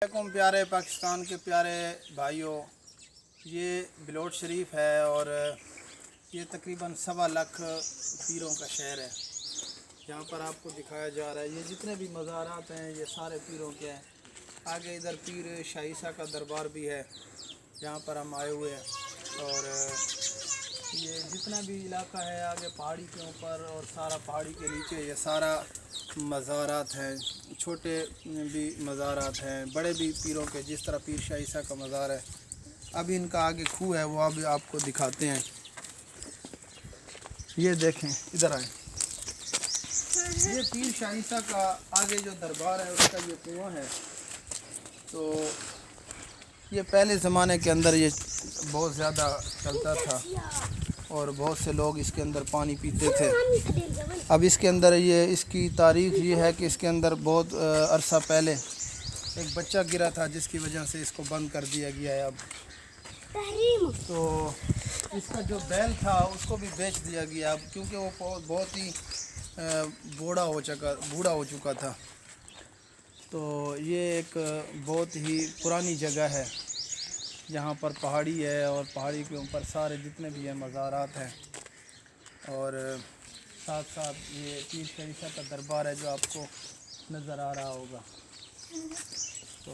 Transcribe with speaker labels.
Speaker 1: वालेकुम प्यारे पाकिस्तान के प्यारे भाइयों, ये बिलोट शरीफ है और ये तकरीबन 1.25 लाख पीरों का शहर है। यहाँ पर आपको दिखाया जा रहा है ये जितने भी मज़ारात हैं ये सारे पीरों के हैं। आगे इधर पीर शाह ईसा का दरबार भी है, यहाँ पर हम आए हुए हैं। और ये जितना भी इलाका है आगे पहाड़ी के ऊपर और सारा पहाड़ी के नीचे ये सारा मज़ारात हैं। छोटे भी मज़ारात हैं, बड़े भी पीरों के, जिस तरह पीर शाह ईसा का मज़ार है। अभी इनका आगे खूह है, वो अभी आपको दिखाते हैं। ये देखें, इधर आए। ये पीर शाह ईसा का आगे जो दरबार है उसका ये कुआं है। तो ये पहले ज़माने के अंदर ये बहुत ज़्यादा चलता था और बहुत से लोग इसके अंदर पानी पीते थे। अब इसके अंदर ये इसकी तारीख़ ये है कि इसके अंदर बहुत अरसा पहले एक बच्चा गिरा था, जिसकी वजह से इसको बंद कर दिया गया है। अब तो इसका जो बैल था उसको भी बेच दिया गया अब, क्योंकि वो बहुत ही बूढ़ा हो चुका था। तो ये एक बहुत ही पुरानी जगह है, यहाँ पर पहाड़ी है और पहाड़ी के ऊपर सारे जितने भी हैं मज़ारात हैं। और साथ साथ ये पीर शाह ईसा का दरबार है जो आपको नज़र आ रहा होगा। तो